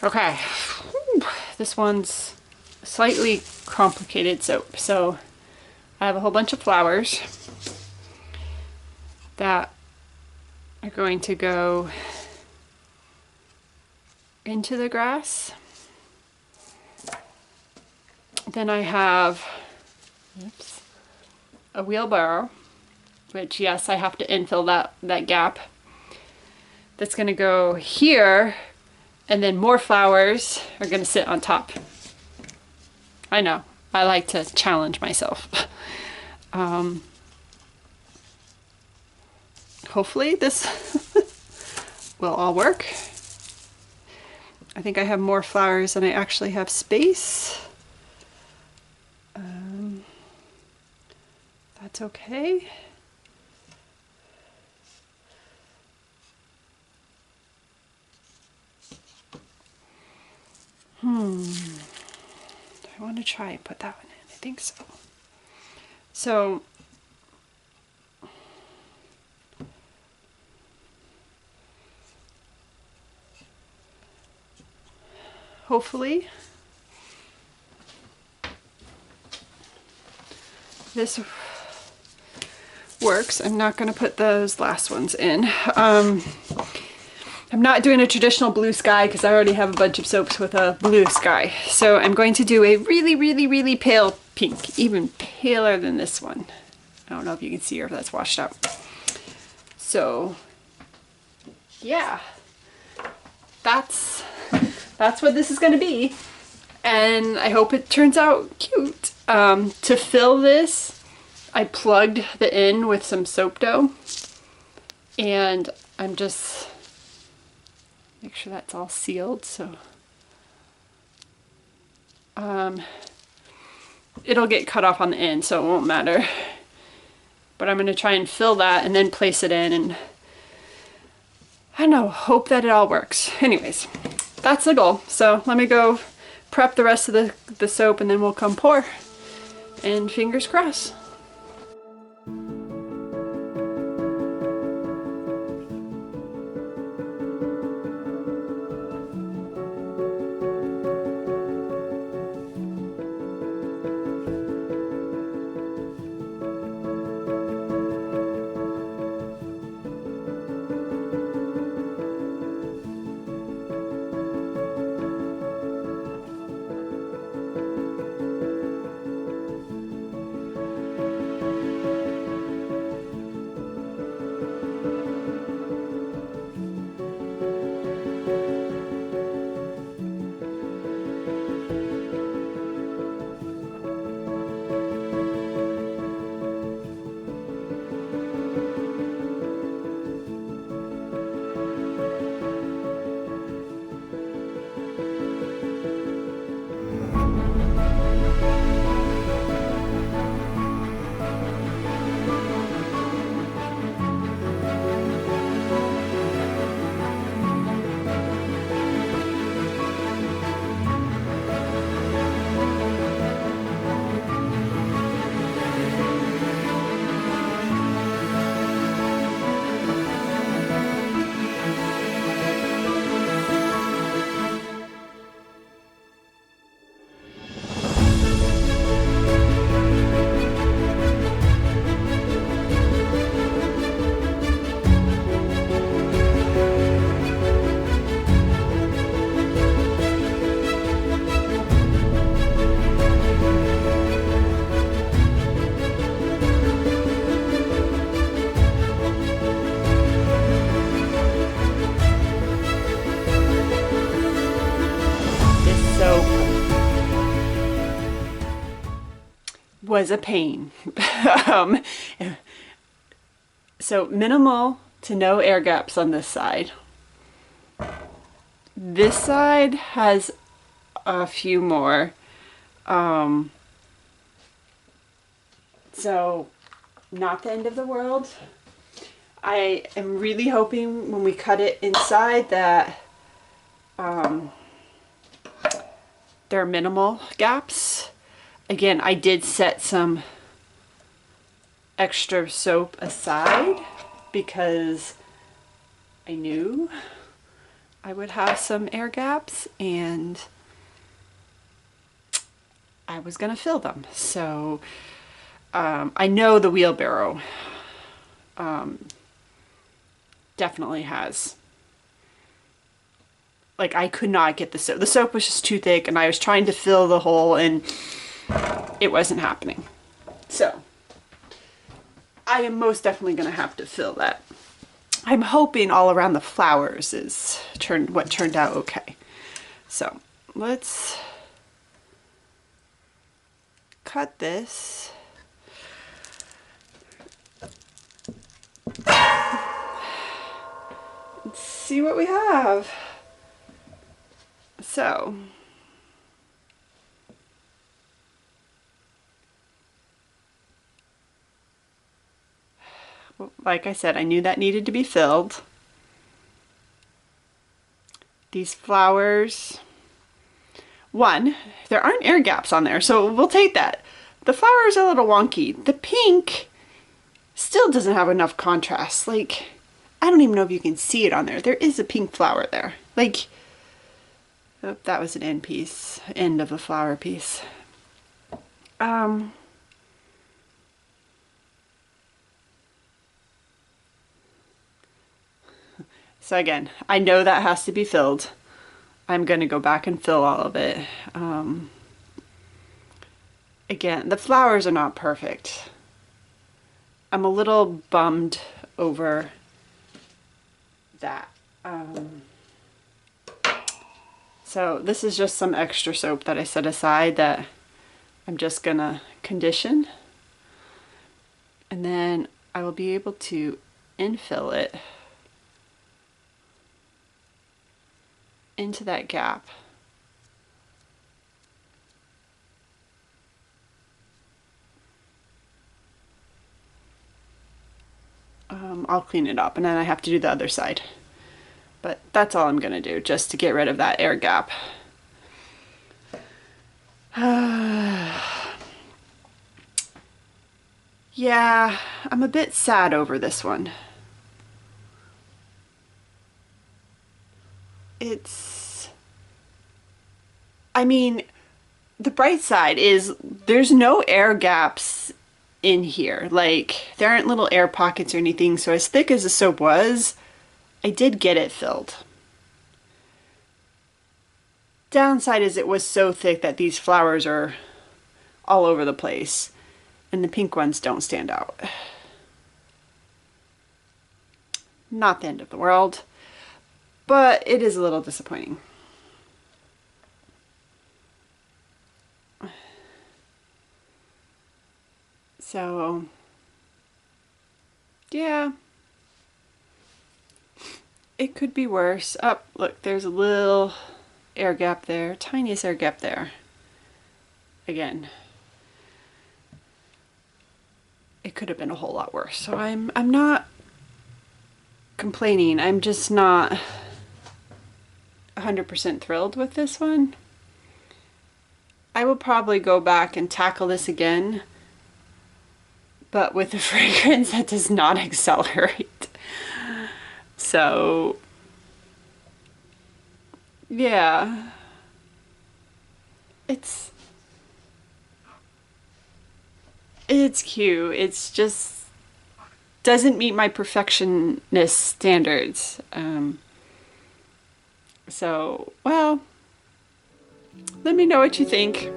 Okay, this one's slightly complicated soap. So I have a whole bunch of flowers that are going to go into the grass. Then I have a wheelbarrow, which yes, I have to infill that gap. That's going to go here, and then more flowers are going to sit on top. I know, I like to challenge myself. Hopefully this will all work. I think I have more flowers than I actually have space. That's okay. Do I want to try and put that one in? I think so. So hopefully this works. I'm not going to put those last ones in. I'm not doing a traditional blue sky because I already have a bunch of soaps with a blue sky. So I'm going to do a really, really, really pale pink, even paler than this one. I don't know if you can see or if that's washed out. So yeah, that's what this is going to be. And I hope it turns out cute. To fill this, I plugged the end with some soap dough. And I'm just... make sure that's all sealed, so it'll get cut off on the end, so it won't matter. But I'm going to try and fill that and then place it in, and I don't know, hope that it all works. Anyways, that's the goal. So let me go prep the rest of the soap, and then we'll come pour, and fingers crossed. Was a pain. So minimal to no air gaps on this side. This side has a few more. So not the end of the world. I am really hoping when we cut it inside that there are minimal gaps. Again, I did set some extra soap aside because I knew I would have some air gaps, and I was gonna fill them. So I know the wheelbarrow definitely has, like, I could not get the soap. The soap was just too thick, and I was trying to fill the hole and it wasn't happening. So I am most definitely gonna have to fill that. I'm hoping all around the flowers is what turned out okay. So let's cut this. Let's see what we have. So like I said, I knew that needed to be filled. These flowers, one, there aren't air gaps on there, so we'll take that. The flower is a little wonky. The pink still doesn't have enough contrast. Like, I don't even know if you can see it on there. There is a pink flower there. Like, oh, that was an end piece, end of the flower piece. So again, I know that has to be filled. I'm going to go back and fill all of it. Again, the flowers are not perfect. I'm a little bummed over that. So this is just some extra soap that I set aside that I'm just going to condition. And then I will be able to infill it into that gap. I'll clean it up and then I have to do the other side. But that's all I'm gonna do, just to get rid of that air gap. Yeah, I'm a bit sad over this one. I mean, the bright side is there's no air gaps in here. Like, there aren't little air pockets or anything, so as thick as the soap was, I did get it filled. Downside is it was so thick that these flowers are all over the place, and the pink ones don't stand out. Not the end of the world, but it is a little disappointing. So, yeah, it could be worse. Oh, look, there's a little air gap there, tiniest air gap there. Again, it could have been a whole lot worse. So I'm not complaining. I'm just not 100% thrilled with this one. I will probably go back and tackle this again, but with a fragrance that does not accelerate. So, yeah, it's cute. It's just doesn't meet my perfectionist standards. So, well, let me know what you think.